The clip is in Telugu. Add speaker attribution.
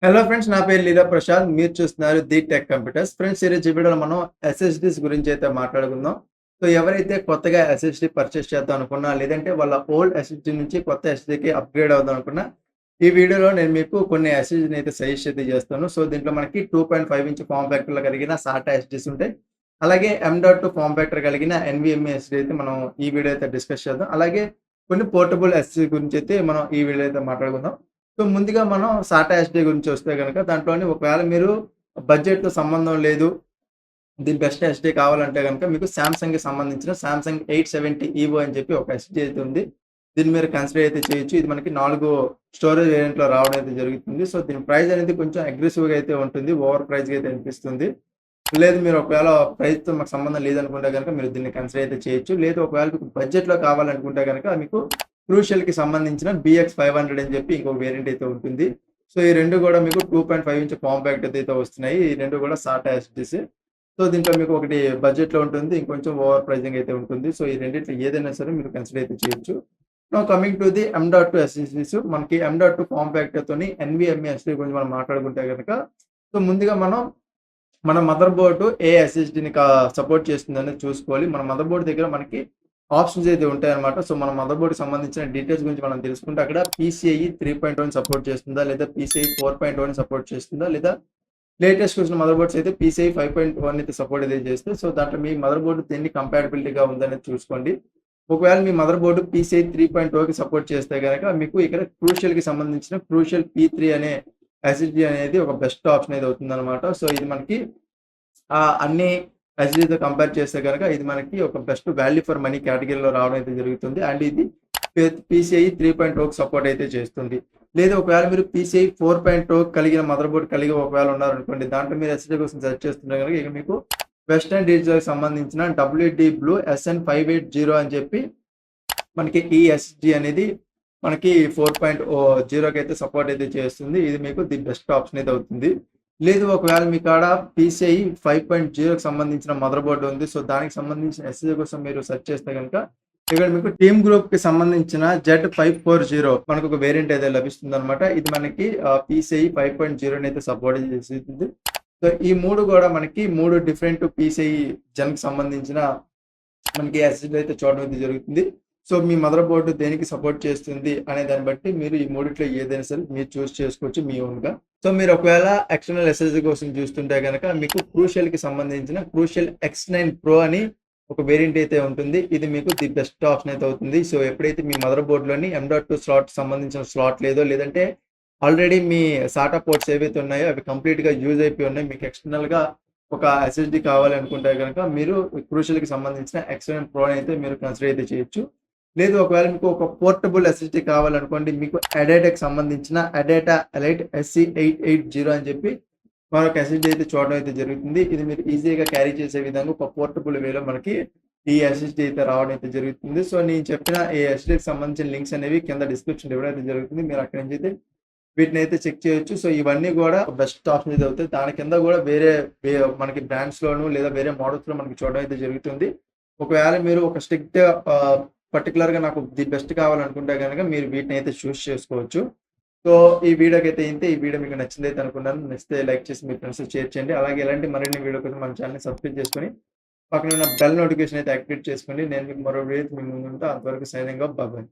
Speaker 1: హలో ఫ్రెండ్స్, నా పేరు లీలా ప్రసాద్. మీరు చూస్తున్నారు ది టెక్ కంప్యూటర్స్. ఫ్రెండ్స్, ఈరోజు ఈ వీడియోలో మనం ఎస్ఎస్‌డీస్ గురించి అయితే మాట్లాడుకుందాం. సో, ఎవరైతే కొత్తగా ఎస్ఎస్‌డీ పర్చేస్ చేద్దాం అనుకున్నా, లేదంటే వాళ్ళ ఓల్డ్ ఎస్ఎస్‌డీ నుంచి కొత్త ఎస్ఎస్‌డీకి అప్‌గ్రేడ్ అవుదాం అనుకున్నా, ఈ వీడియోలో నేను మీకు కొన్ని ఎస్ఎస్‌డీని అయితే సజెస్ట్ అయితే చేస్తాను. సో, దీంట్లో మనకి 2.5 ఇంచ్ ఫార్మ్ ఫ్యాక్టర్‌లో కలిగిన సాటా ఎస్ఎస్‌డీస్ ఉంటాయి. అలాగే M.2 ఫార్మ్ ఫ్యాక్టర్ కలిగిన ఎన్‌విఎంఈ ఎస్ఎస్‌డీ అయితే మనం ఈ వీడియో అయితే డిస్కస్ చేద్దాం. అలాగే కొన్ని పోర్టబుల్ ఎస్ఎస్‌డీ గురించి అయితే మనం ఈ వీడియోలో అయితే మాట్లాడుకుందాం. సో, ముందుగా మనం సాటా ఎస్‌డీ గురించి వస్తే గనక దాంట్లోని ఒకవేళ మీరు బడ్జెట్‌తో సంబంధం లేదు, దీని బెస్ట్ ఎస్‌డీ కావాలంటే గనక మీకు సామ్‌సంగ్‌కి సంబంధించిన సామ్‌సంగ్ 870 ఈవో అని చెప్పి ఒక ఎస్‌డీ అయితే ఉంది. దీన్ని మీరు కన్సిడర్ అయితే చేయొచ్చు. ఇది మనకి 4 స్టోరేజ్ వేరియంట్‌లో రావడం అయితే జరుగుతుంది. సో, దీని ప్రైస్ అనేది కొంచెం అగ్రెసివ్‌గా అయితే ఉంటుంది. ఓవర్ ప్రైస్‌గా అయితే అనిపిస్తుంది. లేదు, మీరు ఒకవేళ ప్రైస్‌తో మాకు సంబంధం లేదనుకుంటే గనక మీరు దీన్ని కన్సిడర్ అయితే చేయొచ్చు. లేదు, ఒకవేళ మీకు బడ్జెట్‌లో కావాలనుకుంటే గనక మీకు క్రూషియల్‌కి సంబంధించిన BX 500 అని చెప్పి ఇంకొక వేరియంట్ అయితే ఉంటుంది. సో, ఈ 2 కూడా మీకు 2.5 ఇంచ్ కాంపాక్ట్ అయితే వస్తున్నాయి. ఈ 2 కూడా సాటా ఎస్‌డీస్. సో, దీంట్లో మీకు ఒకటి బడ్జెట్‌లో ఉంటుంది. ఇంకొంచెం ఓవర్ ప్రైజింగ్ అయితే ఉంటుంది. సో, ఈ రెండిట్లో ఏదైనా సరే మీరు కన్సిడర్ అయితే చేయొచ్చు. Now coming to the M.2 SSDs. మనకి M.2 ఫార్మ్ ఫ్యాక్టర్‌తోని ఎన్‌విఎంఈ ఎస్ఎస్‌డీ గురించి మనం మాట్లాడుకుంటే గనక, సో, ముందుగా మనం మన మదర్ బోర్డ్ ఏ ఎస్ఎస్‌డీని సపోర్ట్ చేస్తుందనేది చూసుకోవాలి. మన మదర్ బోర్డ్ దగ్గర మనకి ఆప్షన్స్ అయితే ఉంటాయన్నమాట. సో, మన మదర్ బోర్డ్‌కి సంబంధించిన డీటెయిల్స్ గురించి మనం తెలుసుకుంటే అక్కడ PCIe 3.0ని సపోర్ట్ చేస్తుందా? లేదా PCIe 4.0ని సపోర్ట్ చేస్తుందా? లేదా లేటెస్ట్ వచ్చిన మదర్ బోర్డ్స్ అయితే PCIe 5.1 అయితే సపోర్ట్ అయితే చేస్తాయి. సో, దాంట్లో మీ మదర్ బోర్డ్ దేనికి కంపాటిబిలిటీగా ఉందనేది చూసుకోండి. ఒకవేళ మీ మదర్ బోర్డ్ PCIe 3.0కి సపోర్ట్ చేస్తే గనక మీకు ఇక్కడ క్రూషియల్‌కి సంబంధించిన క్రూషియల్ P3 అనే ఎస్ఎస్‌డీ అనేది ఒక బెస్ట్ ఆప్షన్ అయితే అవుతుందన్నమాట. సో, ఇది మనకి అన్ని ఎస్ఎస్‌డీతో కంపేర్ చేస్తే గనక ఇది మనకి ఒక బెస్ట్ వాల్యూ ఫర్ మనీ కేటగిరీలో రావడం అయితే జరుగుతుంది. అండ్ ఇది PCIe 3.0కి సపోర్ట్ అయితే చేస్తుంది. లేదు, ఒకవేళ మీరు PCIe 4.0 కలిగిన మదర్ బోర్డ్ కలిగి ఒకవేళ ఉన్నారనుకోండి, దాంట్లో మీరు ఎస్ఎస్‌డీ కోసం సెర్చ్ చేస్తుంటే గనక ఇక మీకు వెస్టర్న్ డిజిటల్‌కి సంబంధించిన WD Blue SN580 అని చెప్పి మనకి ఈ ఎస్ఎస్‌డీ అనేది మనకి 4.0కి అయితే సపోర్ట్ అయితే చేస్తుంది. ఇది మీకు ది బెస్ట్ ఆప్షన్ అయితే అవుతుంది. లేదు, ఒకవేళ మీ కాడ PCIe 5.0కి సంబంధించిన మదర్ బోర్డ్ ఉంది. సో, దానికి సంబంధించిన ఎస్ఎస్‌డీ కోసం మీరు సెర్చ్ చేస్తే గనక ఇక్కడ మీకు టీమ్ గ్రూప్‌కి సంబంధించిన Z540 మనకు ఒక వేరియంట్ అయితే లభిస్తుందన్నమాట. ఇది మనకి PCIe 5.0ని అయితే సపోర్ట్ చేస్తుంది. సో, ఈ 3 కూడా మనకి 3 డిఫరెంట్ PCIe జెన్‌కి సంబంధించిన మనకి ఎస్ఎస్‌డీ అయితే చూడడం అయితే జరుగుతుంది. సో, మీ మదర్ బోర్డ్ దేనికి సపోర్ట్ చేస్తుంది అనే దాన్ని బట్టి మీరు ఈ మూడిట్లో ఏదైనా సరే మీరు చూస్ చేసుకోవచ్చు మీ ఓన్‌గా. సో, మీరు ఒకవేళ ఎక్స్టర్నల్ ఎస్ఎస్‌డీ కోసం చూస్తుంటే గనక మీకు క్రూషియల్‌కి సంబంధించిన క్రూషియల్ X9 Pro అని ఒక వేరియంట్ అయితే ఉంటుంది. ఇది మీకు ది బెస్ట్ ఆప్షన్ అయితే అవుతుంది. సో, ఎప్పుడైతే మీ మదర్ బోర్డ్‌లోని M.2 స్లాట్ సంబంధించిన స్లాట్ లేదో, లేదంటే ఆల్రెడీ మీ సాటా పోర్ట్స్ ఏవైతే ఉన్నాయో అవి కంప్లీట్‌గా యూజ్ అయిపోయి ఉన్నాయి. మీకు ఎక్స్టర్నల్‌గా ఒక ఎస్ఎస్‌డీ కావాలి అనుకుంటే గనక మీరు క్రూషియల్‌కి సంబంధించిన X9 Proని అయితే మీరు కన్సిడర్ అయితే చేయొచ్చు. లేదు, ఒకవేళ మీకు ఒక పోర్టబుల్ ఎస్ఎస్‌డీ కావాలనుకోండి, మీకు అడాటాకి సంబంధించిన అడాటా ఎలైట్ SC880 అని చెప్పి మరొక ఎస్ఎస్‌డీ అయితే చూడడం అయితే జరుగుతుంది. ఇది మీరు ఈజీగా క్యారీ చేసే విధంగా ఒక పోర్టబుల్ వేలో మనకి ఈ ఎస్ఎస్‌డీ అయితే రావడం అయితే జరుగుతుంది. సో, నేను చెప్పిన ఈ ఎస్ఎస్‌డీకి సంబంధించిన లింక్స్ అనేవి కింద డిస్క్రిప్షన్‌లో ఇవ్వడం అయితే జరుగుతుంది. మీరు అక్కడి నుంచి అయితే వీటినైతే చెక్ చేయొచ్చు. సో, ఇవన్నీ గూడా బెస్ట్ ఆప్షన్ అయితే అవుతాయి. దాని కింద గూడా వేరే మనకి బ్రాండ్స్‌లోను లేదా వేరే మోడల్స్‌లో మనకి చూడడం అయితే జరుగుతుంది. ఒకవేళ మీరు ఒక స్ట్రిక్ట్ పర్టిక్యులర్‌గా నాకు ది బెస్ట్ కావాలనుకుంటే గనక మీరు వీటినైతే చూస్ చేసుకోవచ్చు. సో, ఈ వీడియోకైతే ఇంతే. ఈ వీడియో మీకు నచ్చిందైతే అనుకున్నాను. నచ్చితే లైక్ చేసి మీ ఫ్రెండ్స్‌కి షేర్ చేయండి. అలాగే ఇలాంటి మరిన్ని వీడియో కోసం మన ఛానెల్‌ని సబ్స్క్రైబ్ చేసుకొని పక్కన ఉన్న బెల్ నోటిఫికేషన్ అయితే యాక్టివేట్ చేసుకోండి. నేను మీకు మరో వీడియోతో మీ ముందుంటా. అంతవరకు సైనింగ్ ఆఫ్. బాయ్.